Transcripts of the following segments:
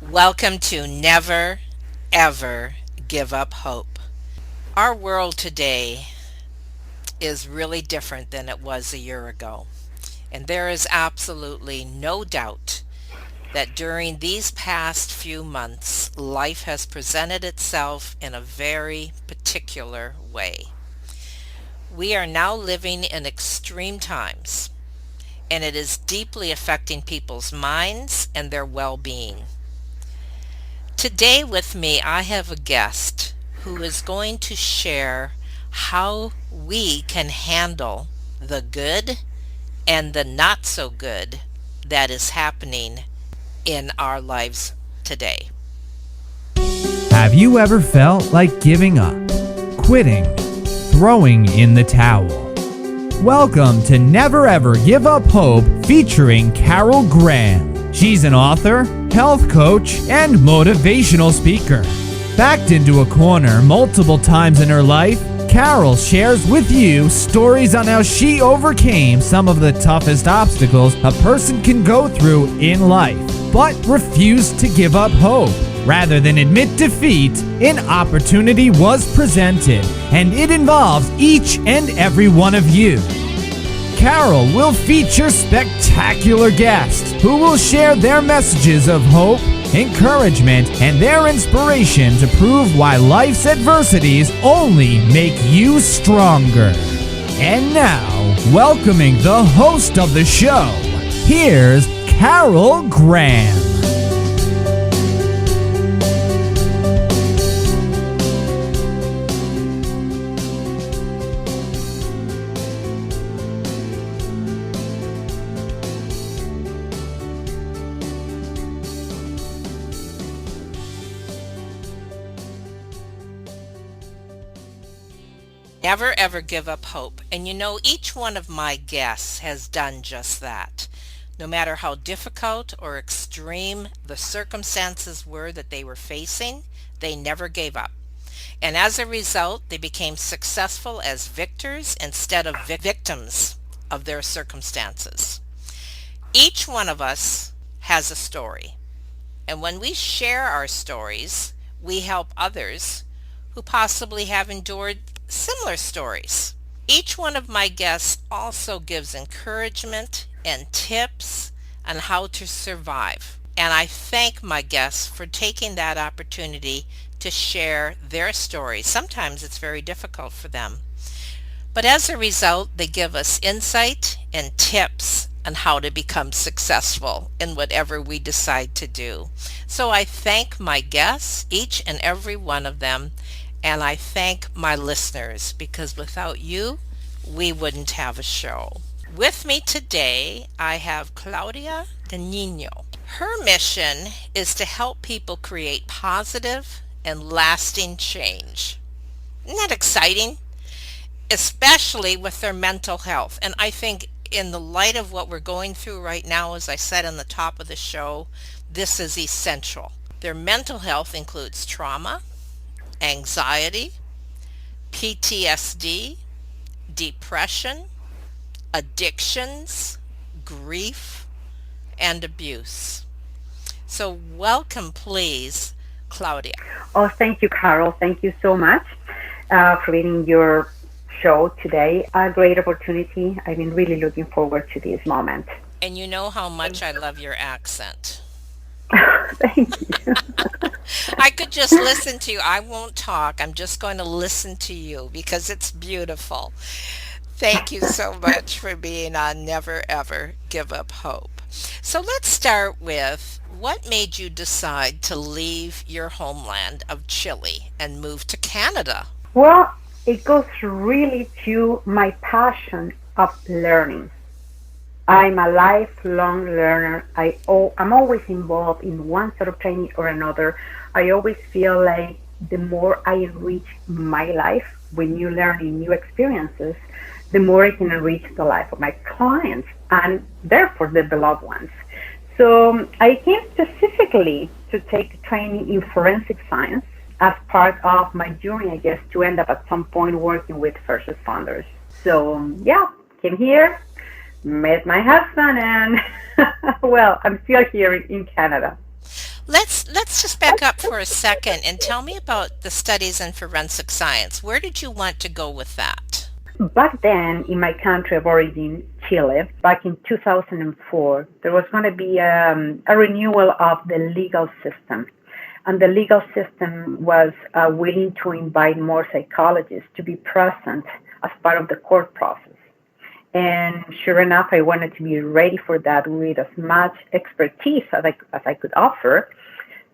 Welcome to Never Ever Give Up Hope. Our world today is really different than it was a year ago. And there is absolutely no doubt that during these past few months, life has presented itself in a very particular way. We are now living in extreme times, and it is deeply affecting people's minds and their well being. Today, with me, I have a guest who is going to share how we can handle the good and the not so good that is happening in our lives today. Have you ever felt like giving up, quitting, throwing in the towel? Welcome to Never Ever Give Up Hope featuring Carol Graham. She's an author, health coach, and motivational speaker. Backed into a corner multiple times in her life, Carol shares with you stories on how she overcame some of the toughest obstacles a person can go through in life, but refused to give up hope. Rather than admit defeat, an opportunity was presented, and it involves each and every one of you. Carol will feature spectacular guests who will share their messages of hope, encouragement, and their inspiration to prove why life's adversities only make you stronger. And now, welcoming the host of the show, here's Carol Graham. Never ever give up hope. And you know, each one of my guests has done just that. No matter how difficult or extreme the circumstances were that they were facing, they never gave up. And as a result, they became successful as victors instead of victims of their circumstances. Each one of us has a story. And when we share our stories, we help others who possibly have endured similar stories. Each one of my guests also gives encouragement and tips on how to survive. And I thank my guests for taking that opportunity to share their stories. Sometimes it's very difficult for them. But as a result, they give us insight and tips on how to become successful in whatever we decide to do. So I thank my guests, each and every one of them, and I thank my listeners because without you, we wouldn't have a show. With me today, I have Claudia Dagnino. Her mission is to help people create positive and lasting change. Isn't that exciting? Especially with their mental health. And I think in the light of what we're going through right now, as I said on the top of the show, this is essential. Their mental health includes trauma, anxiety, PTSD, depression, addictions, grief, and abuse. So welcome, please, Claudia. Oh, thank you, Carol. Thank you so much for being your show today. A great opportunity. I've been really looking forward to this moment. And you know how much I love your accent. Thank you. I could just listen to you. I won't talk. I'm just going to listen to you because it's beautiful. Thank you so much for being on Never Ever Give Up Hope. So let's start with what made you decide to leave your homeland of Chile and move to Canada? Well, it goes really to my passion of learning. I'm a lifelong learner. I'm always involved in one sort of training or another. I always feel like the more I enrich my life with new learning, new experiences, the more I can enrich the life of my clients and therefore the beloved ones. So I came specifically to take training in forensic science as part of my journey, I guess, to end up at some point working with first responders. So yeah, came here, met my husband, and well, I'm still here in Canada. Let's just back up for a second and tell me about the studies in forensic science. Where did you want to go with that? Back then, in my country of origin, Chile, back in 2004, there was going to be a renewal of the legal system. And the legal system was willing to invite more psychologists to be present as part of the court process. And sure enough, I wanted to be ready for that with as much expertise as I could offer.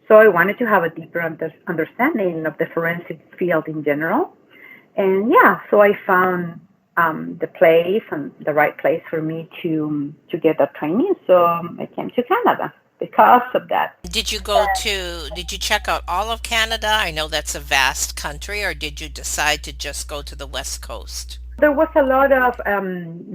So I wanted to have a deeper understanding of the forensic field in general. And yeah, so I found the place and the right place for me to get that training. So I came to Canada because of that. Did you check out all of Canada? I know that's a vast country, or did you decide to just go to the West Coast? There was a lot of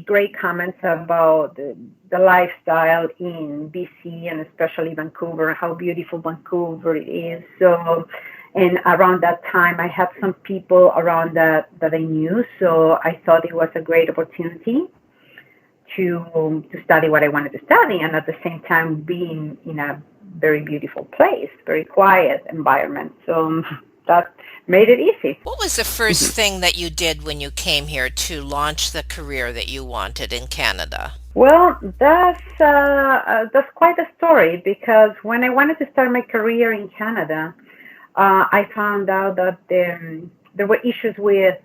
great comments about the lifestyle in BC and especially Vancouver, how beautiful Vancouver is. So, and around that time, I had some people around that I knew. So I thought it was a great opportunity to study what I wanted to study, and at the same time being in a very beautiful place, very quiet environment. So that made it easy. What was the first thing that you did when you came here to launch the career that you wanted in Canada? Well, that's quite a story because when I wanted to start my career in Canada, I found out that there were issues with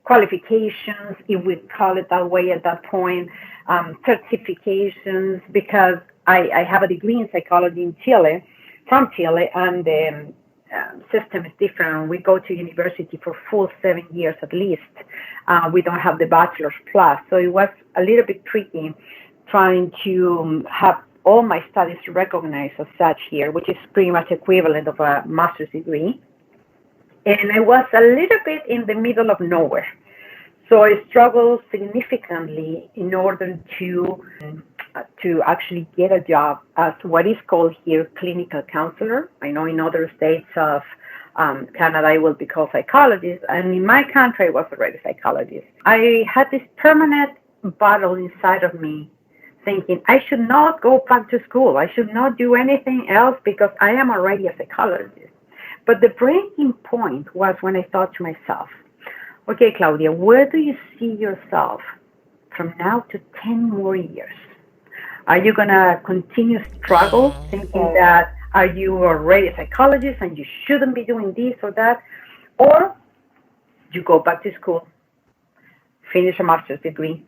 qualifications, if we call it that way at that point, certifications, because I have a degree in psychology in Chile, from Chile, and the system is different. We go to university for full 7 years at least. We don't have the bachelor's plus. So it was a little bit tricky trying to have all my studies recognized as such here, which is pretty much equivalent of a master's degree. And I was a little bit in the middle of nowhere. So I struggled significantly in order to actually get a job as what is called here clinical counselor. I know in other states of Canada I will be called psychologist, and in my country I was already psychologist. I had this permanent battle inside of me thinking I should not go back to school. I should not do anything else because I am already a psychologist. But the breaking point was when I thought to myself, okay, Claudia, where do you see yourself from now to 10 more years? Are you going to continue struggle thinking that are you already a psychologist and you shouldn't be doing this or that? Or you go back to school, finish a master's degree,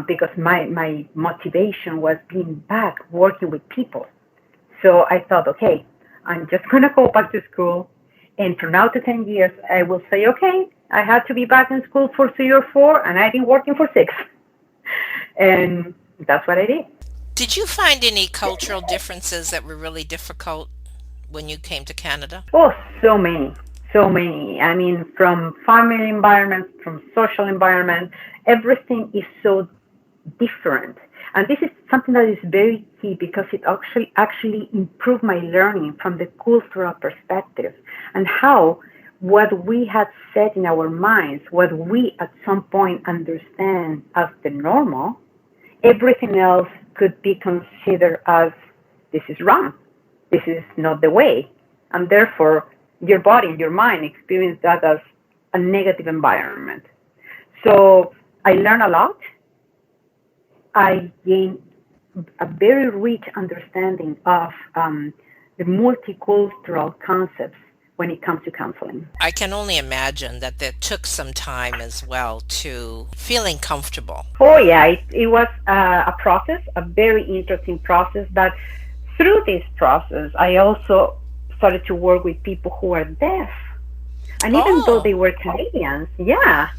because my motivation was being back working with people. So I thought, okay, I'm just going to go back to school. And from now to 10 years, I will say, okay, I had to be back in school for 3 or 4, and I've been working for 6. And that's what I did. Did you find any cultural differences that were really difficult when you came to Canada? Oh, so many, so many. I mean, from family environment, from social environment, everything is so different. And this is something that is very key because it actually improved my learning from the cultural perspective and how what we had set in our minds, what we at some point understand as the normal, everything else could be considered as this is wrong, this is not the way. And therefore, your body and your mind experience that as a negative environment. So I learned a lot. I gained a very rich understanding of the multicultural concepts when it comes to counseling. I can only imagine that that took some time as well to feeling comfortable. Oh yeah, it was a process, a very interesting process. But through this process, I also started to work with people who are deaf. And even though they were Canadians, yeah,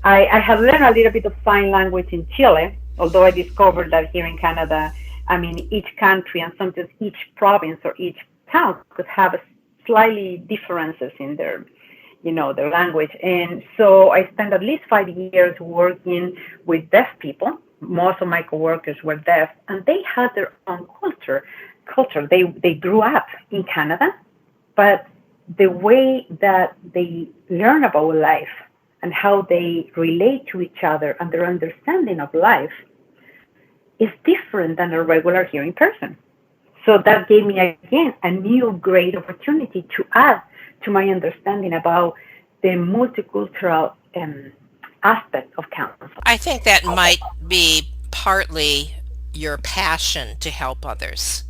I had learned a little bit of sign language in Chile, although I discovered that here in Canada, I mean, each country and sometimes each province or each town could have slightly differences in their, their language. And so I spent at least 5 years working with deaf people. Most of my coworkers were deaf, and they had their own culture. They grew up in Canada, but the way that they learn about life and how they relate to each other and their understanding of life is different than a regular hearing person. So that gave me, again, a new great opportunity to add to my understanding about the multicultural aspect of counseling. I think that might be partly your passion to help others.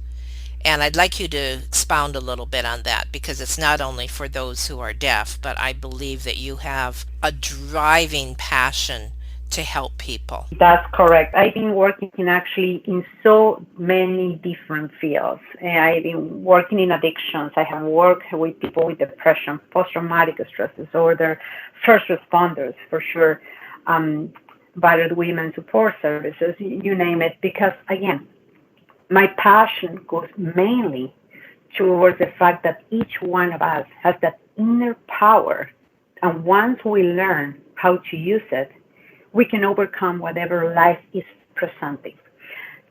And I'd like you to expound a little bit on that because it's not only for those who are deaf, but I believe that you have a driving passion to help people. That's correct. I've been working actually in so many different fields. I've been working in addictions. I have worked with people with depression, post-traumatic stress disorder, first responders for sure, battered women support services, you name it. Because again, my passion goes mainly towards the fact that each one of us has that inner power. And once we learn how to use it, we can overcome whatever life is presenting.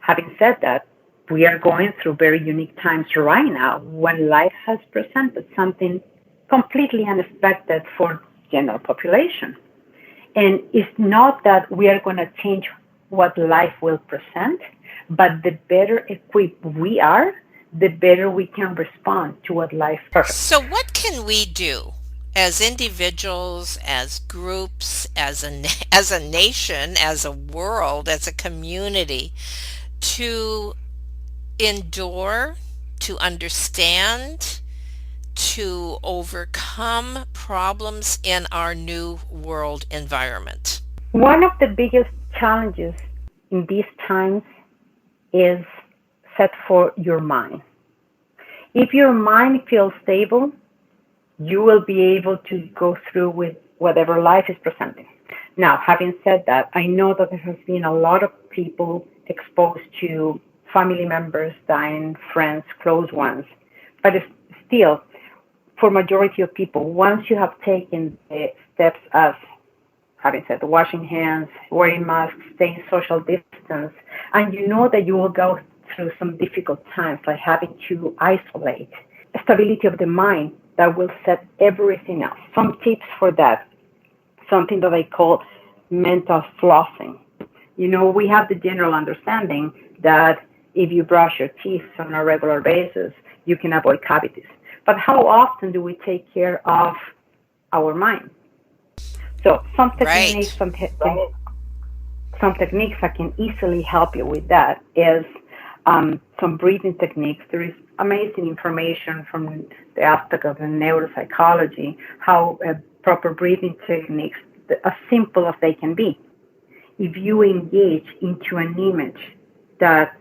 Having said that, we are going through very unique times right now when life has presented something completely unexpected for general population. And it's not that we are going to change what life will present, but the better equipped we are, the better we can respond to what life offers. So, what can we do as individuals, as groups, as a nation, as a world, as a community to endure, to understand, to overcome problems in our new world environment? One of the biggest challenges in these times is set for your mind. If your mind feels stable, you will be able to go through with whatever life is presenting. Now, having said that, I know that there has been a lot of people exposed to family members dying, friends, close ones, but it's still, for majority of people, once you have taken the steps as having said washing hands, wearing masks, staying social distance, and you know that you will go through some difficult times like having to isolate, stability of the mind that will set everything else. Some tips for that, something that I call mental flossing. You know, we have the general understanding that if you brush your teeth on a regular basis, you can avoid cavities. But how often do we take care of our mind? So some techniques, Right. some techniques that can easily help you with that is some breathing techniques. There is amazing information from the aspect of the neuropsychology, how proper breathing techniques, as simple as they can be. If you engage into an image that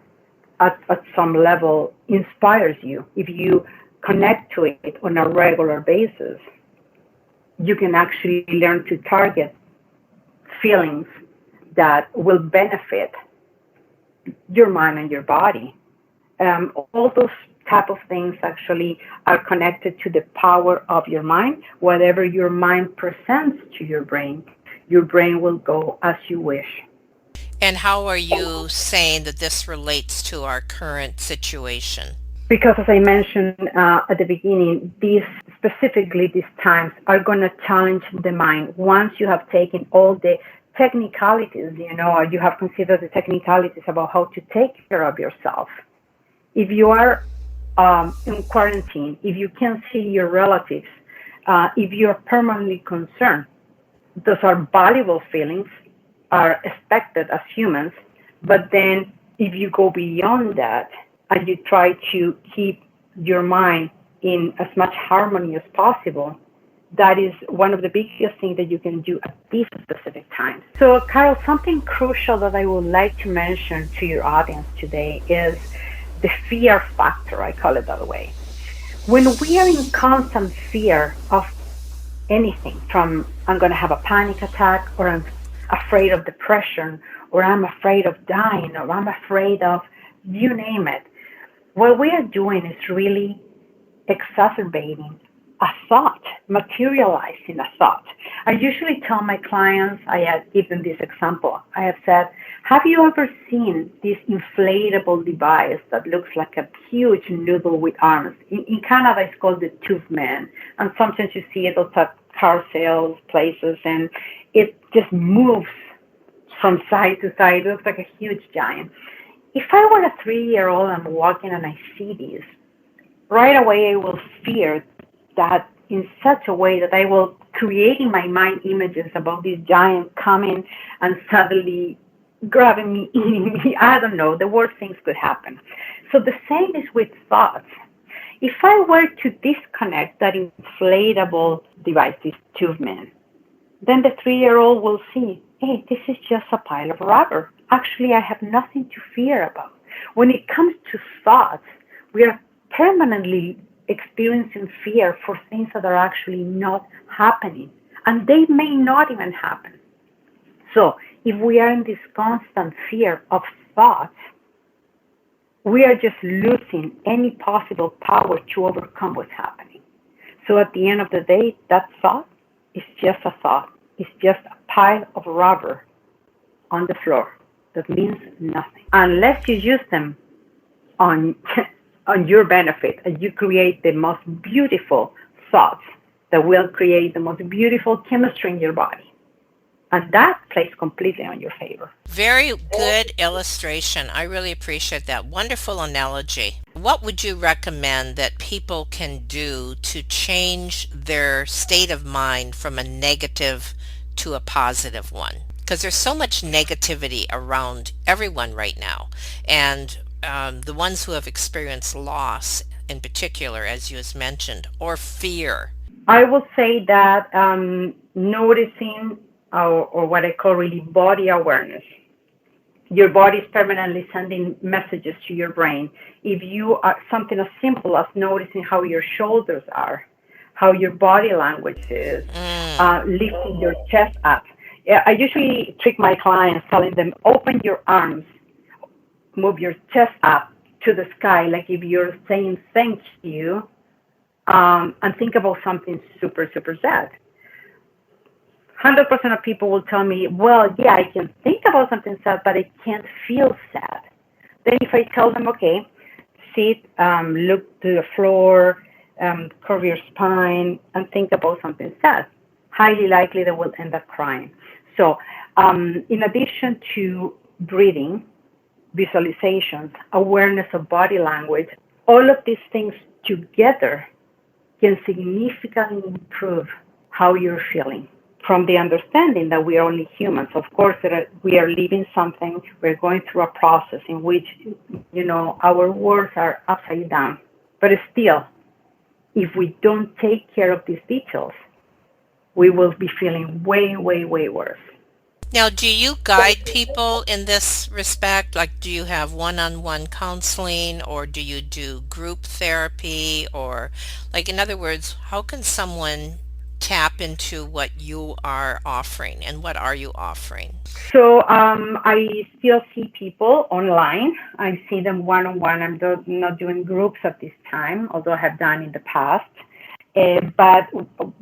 at some level inspires you, if you connect to it on a regular basis, you can actually learn to target feelings that will benefit your mind and your body. All those type of things actually are connected to the power of your mind. Whatever your mind presents to your brain will go as you wish. And how are you saying that this relates to our current situation? Because as I mentioned at the beginning, specifically these times are going to challenge the mind. Once you have taken all the technicalities, you have considered the technicalities about how to take care of yourself. If you are in quarantine, if you can't see your relatives, if you're permanently concerned, those are valuable feelings, are expected as humans. But then if you go beyond that and you try to keep your mind in as much harmony as possible, that is one of the biggest things that you can do at these specific times. So, Carol, something crucial that I would like to mention to your audience today is the fear factor, I call it that way. When we are in constant fear of anything, from I'm going to have a panic attack, or I'm afraid of depression, or I'm afraid of dying, or I'm afraid of you name it, what we are doing is really exacerbating a thought, materializing a thought. I usually tell my clients, I have given this example. I have said, have you ever seen this inflatable device that looks like a huge noodle with arms? In Canada, it's called the Tube Man. And sometimes you see it at car sales places, and it just moves from side to side. It looks like a huge giant. If I were a 3-year-old and walking and I see this, right away I will fear that in such a way that I will create in my mind images about this giant coming and suddenly grabbing me, eating me. I don't know. The worst things could happen. So the same is with thoughts. If I were to disconnect that inflatable device, this tube man, then the 3-year-old will see, hey, this is just a pile of rubber. Actually, I have nothing to fear about. When it comes to thoughts, we are permanently experiencing fear for things that are actually not happening, and they may not even happen. So, if we are in this constant fear of thoughts, we are just losing any possible power to overcome what's happening. So, at the end of the day, that thought is just a thought. It's just a pile of rubber on the floor that means nothing unless you use them on on your benefit and you create the most beautiful thoughts that will create the most beautiful chemistry in your body. And that plays completely on your favor. Very good illustration. I really appreciate that. Wonderful analogy. What would you recommend that people can do to change their state of mind from a negative to a positive one? Because there's so much negativity around everyone right now. And the ones who have experienced loss in particular, as you has mentioned, or fear. I will say that noticing or what I call really body awareness. Your body is permanently sending messages to your brain. If you are something as simple as noticing how your shoulders are, how your body language is, lifting your chest up. I usually trick my clients telling them, open your arms, move your chest up to the sky, like if you're saying thank you, and think about something super, super sad. 100% of people will tell me, well, yeah, I can think about something sad, but I can't feel sad. Then if I tell them, okay, sit, look to the floor, curve your spine, and think about something sad, highly likely they will end up crying. So in addition to breathing, visualizations, awareness of body language, all of these things together can significantly improve how you're feeling from the understanding that we are only humans. Of course, we are living something, we're going through a process in which, our words are upside down. But still, if we don't take care of these details, we will be feeling way, way, way worse. Now, do you guide people in this respect? Like, do you have one-on-one counseling or do you do group therapy? Or, like, in other words, how can someone tap into what you are offering and what are you offering? So I still see people online. I see them one-on-one. I'm not doing groups at this time, although I have done in the past. But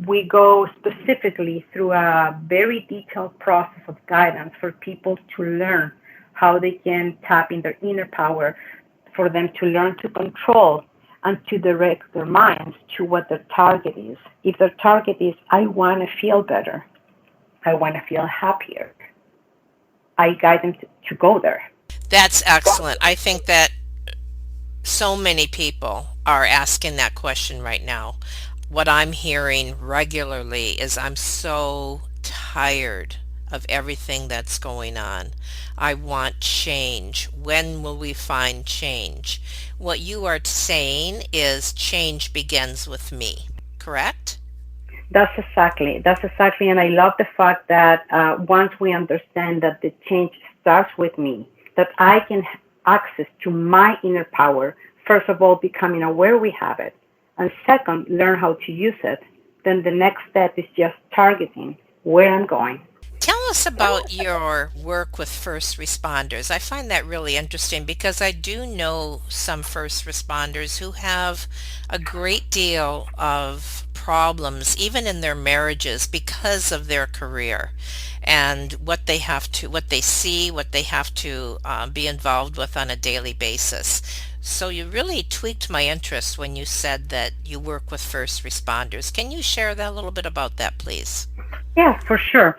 we go specifically through a very detailed process of guidance for people to learn how they can tap in their inner power, for them to learn to control and to direct their minds to what their target is. If their target is, I want to feel better, I want to feel happier, I guide them to go there. That's excellent. I think that so many people are asking that question right now. What I'm hearing regularly is I'm so tired of everything that's going on. I want change. When will we find change? What you are saying is change begins with me, correct? That's exactly, and I love the fact that once we understand that the change starts with me, that I can have access to my inner power, first of all, becoming aware we have it, and second, learn how to use it, then the next step is just targeting where I'm going. Tell us about your work with first responders. I find that really interesting because I do know some first responders who have a great deal of problems, even in their marriages, because of their career and what they see, what they have to be involved with on a daily basis. So you really tweaked my interest when you said that you work with first responders. Can you share that a little bit about that, please? Yeah, for sure.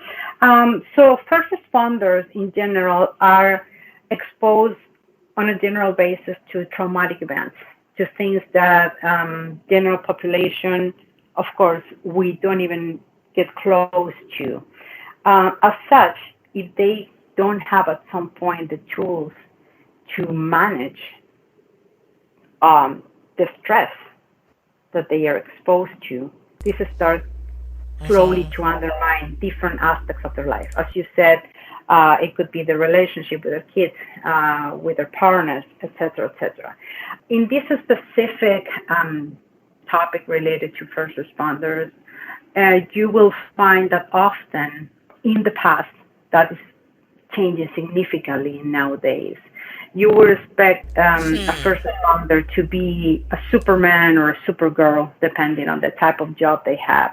So first responders in general are exposed on a general basis to traumatic events, to things that general population, of course, we don't even get close to. As such, if they don't have at some point the tools to manage the stress that they are exposed to, this starts slowly Mm-hmm. to undermine different aspects of their life. As you said, it could be the relationship with their kids, with their partners, etc., etc. In this specific topic related to first responders, you will find that often in the past, that is changing significantly nowadays. You would expect a Hmm. first responder to be a Superman or a Supergirl, depending on the type of job they have.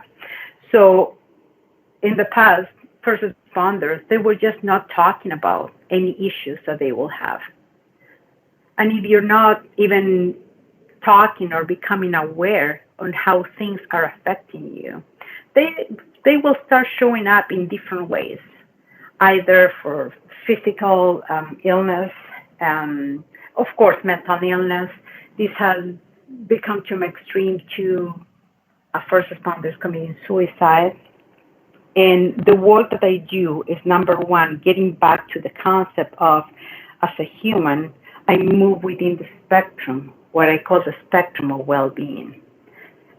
So in the past, first responders, they were just not talking about any issues that they will have. And if you're not even talking or becoming aware on how things are affecting you, they they will start showing up in different ways, either for physical illness, of course, mental illness. This has become to an extreme to first responders committing suicide. And the work that I do is number one, getting back to the concept of as a human, I move within the spectrum, what I call the spectrum of well being.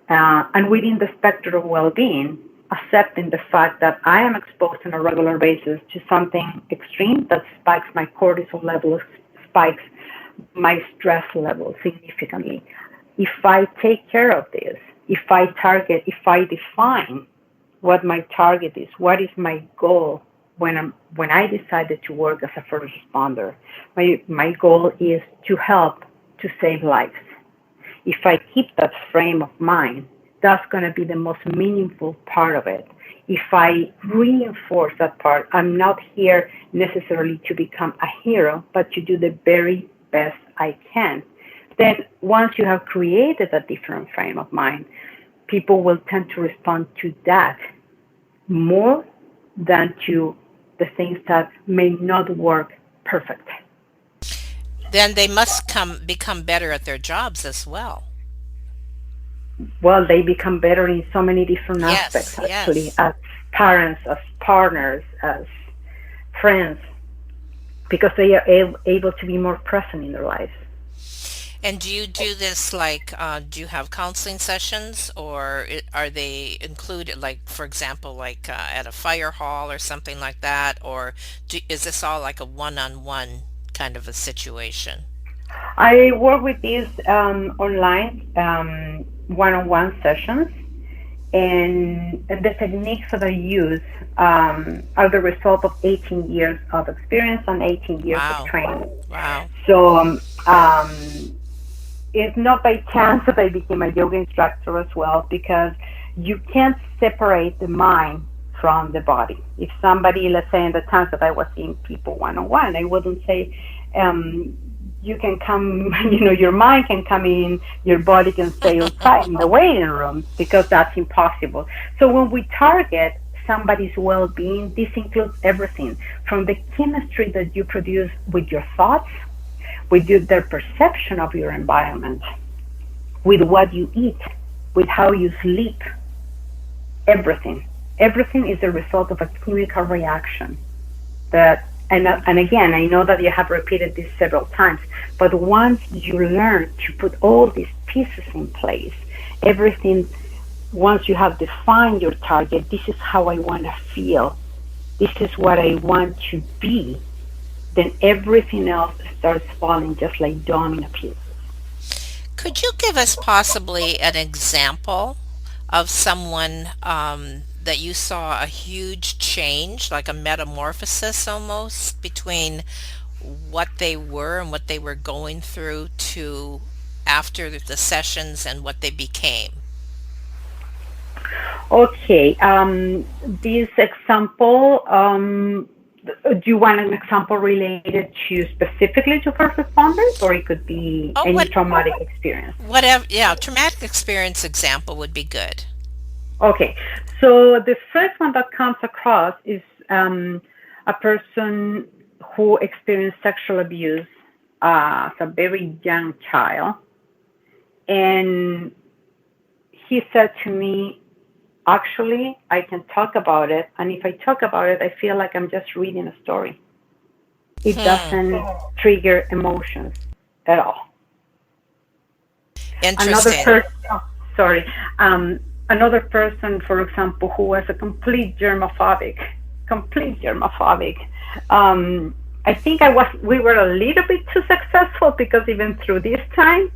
And within the spectrum of well being, accepting the fact that I am exposed on a regular basis to something extreme that spikes my cortisol level, spikes my stress level significantly. If I take care of this, if I define what my target is, what is my goal when I decided to work as a first responder. My goal is to help to save lives. If I keep that frame of mind, that's going to be the most meaningful part of it. If I reinforce that part, I'm not here necessarily to become a hero, but to do the very best I can. Then once you have created a different frame of mind, people will tend to respond to that more than to the things that may not work perfect. Then they must come become better at their jobs as well. Well, they become better in so many different aspects, Yes, actually, yes. as parents, as partners, as friends, because they are able to be more present in their lives. And do you do this like, do you have counseling sessions or are they included, like, for example, like at a fire hall or something like that? Or is this all like a one-on-one kind of a situation? I work with these online one-on-one sessions, and the techniques that I use are the result of 18 years of experience and 18 years of Wow. training. Wow. So it's not by chance that I became a yoga instructor as well, because you can't separate the mind from the body. If somebody, let's say in the times that I was seeing people one on one, I wouldn't say, um, you can come, your mind can come in, your body can stay outside in the waiting room, because that's impossible. So when we target somebody's well being, this includes everything from the chemistry that you produce with your thoughts, with their perception of your environment, with what you eat, with how you sleep, everything. Everything is the result of a chemical reaction that, and again, I know that you have repeated this several times, but once you learn to put all these pieces in place, everything, once you have defined your target, this is how I want to feel, this is what I want to be, then everything else starts falling just like domino pieces. Could you give us possibly an example of someone that you saw a huge change, like a metamorphosis almost, between what they were and what they were going through to after the sessions and what they became? Okay, this example, do you want an example related to specifically to first responders, or it could be Oh, any traumatic experience? whatever. Yeah, traumatic experience example would be good. Okay, so the first one that comes across is a person who experienced sexual abuse as a very young child, and he said to me, actually, I can talk about it, and if I talk about it, I feel like I'm just reading a story. It Hmm. doesn't trigger emotions at all. Another Interesting. person, oh, sorry, another person, for example, who was a complete germophobic. I think we were a little bit too successful because even through this time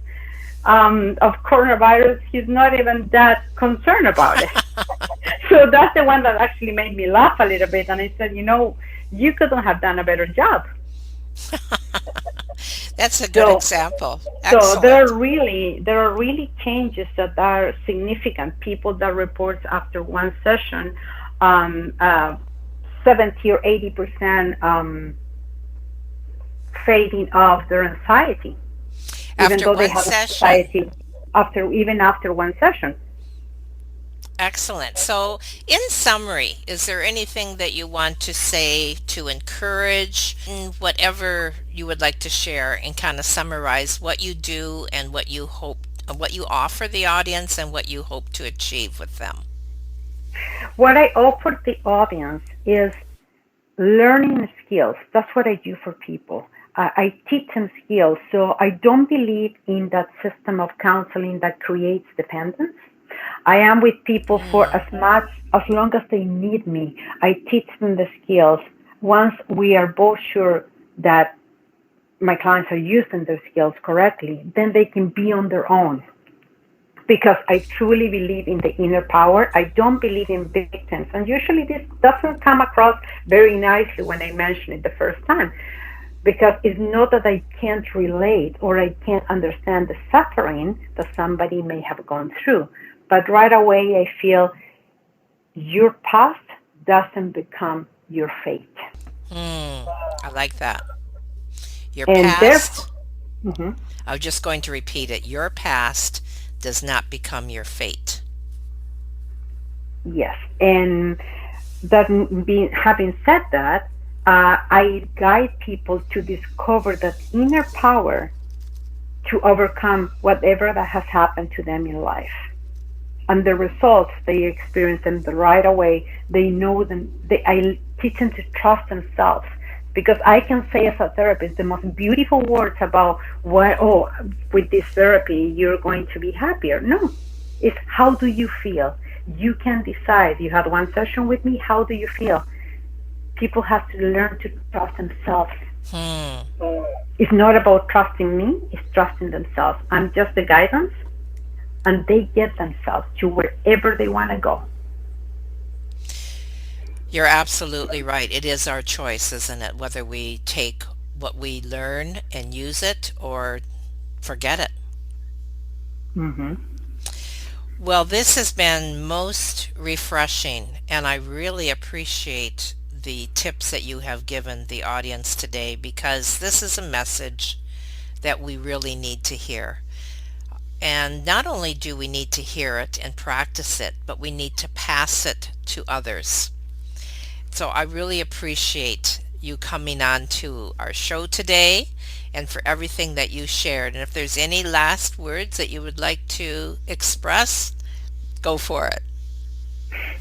of coronavirus, he's not even that concerned about it. So that's the one that actually made me laugh a little bit. And I said, you couldn't have done a better job. That's a good So example. So Excellent. there are really changes that are significant. People that report after one session, um, uh, 70 or 80% fading of their anxiety, even After though they one have session. anxiety after one session. Excellent. So, in summary, is there anything that you want to say to encourage, whatever you would like to share, and kind of summarize what you do and what you offer the audience and what you hope to achieve with them? What I offer the audience is learning skills. That's what I do for people. I teach them skills. So I don't believe in that system of counseling that creates dependence. I am with people for Mm, as long as they need me. I teach them the skills. Once we are both sure that my clients are using their skills correctly, then they can be on their own. Because I truly believe in the inner power. I don't believe in victims. And usually this doesn't come across very nicely when I mention it the first time. Because it's not that I can't relate or I can't understand the suffering that somebody may have gone through. But right away, I feel your past doesn't become your fate. I like that. Your And therefore, past, mhm, I was just going to repeat it. Your past does not become your fate. yes. And having said that, I guide people to discover that inner power to overcome whatever that has happened to them in life. And the results, they experience them the right away. They know them. I teach them to trust themselves, because I can say as a therapist the most beautiful words about what, oh, with this therapy you're going to be happier. No, it's how do you feel. You can decide. You had one session with me. How do you feel? People have to learn to trust themselves. Hmm. It's not about trusting me. It's trusting themselves. I'm just the guidance, and they get themselves to wherever they want to go. You're absolutely right. It is our choice, isn't it? Whether we take what we learn and use it or forget it. Hmm. Well, this has been most refreshing, and I really appreciate the tips that you have given the audience today because this is a message that we really need to hear. And not only do we need to hear it and practice it, but we need to pass it to others. So I really appreciate you coming on to our show today and for everything that you shared. And if there's any last words that you would like to express, go for it.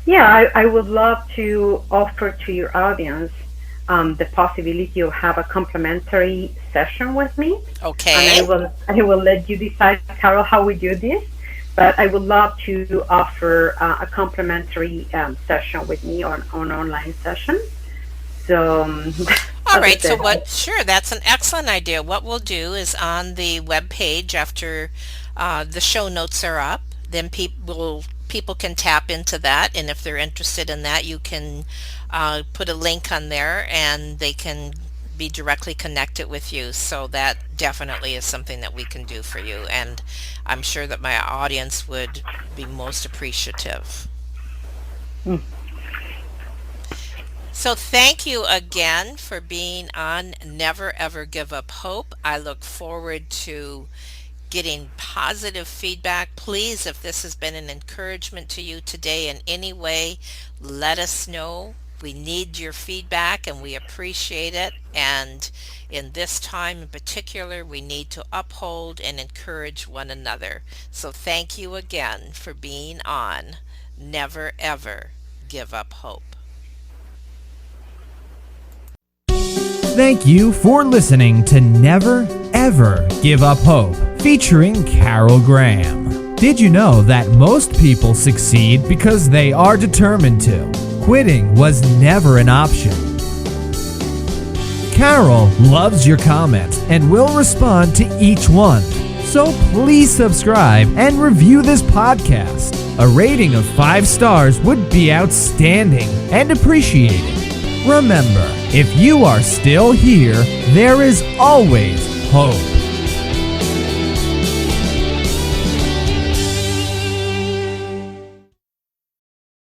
Yeah, I would love to offer to your audience the possibility of have a complimentary session with me, and Okay. I will let you decide, Carol, how we do this. But I would love to offer a complimentary session with me on online session. So, All as I right. So said, sure, that's an excellent idea. What we'll do is on the web page after the show notes are up, then people can tap into that. And if they're interested in that, you can put a link on there and they can be directly connected with you. So that definitely is something that we can do for you. And I'm sure that my audience would be most appreciative. mm, So thank you again for being on Never Ever Give Up Hope. I look forward to getting positive feedback. Please, if this has been an encouragement to you today in any way, let us know. We need your feedback and we appreciate it. And in this time in particular, we need to uphold and encourage one another. So thank you again for being on Never Ever Give Up Hope. Thank you for listening to Never Ever Give Up Hope, featuring Carol Graham. Did you know that most people succeed because they are determined to? Quitting was never an option. Carol loves your comments and will respond to each one. So please subscribe and review this podcast. A rating of 5 stars would be outstanding and appreciated. Remember, if you are still here, there is always hope.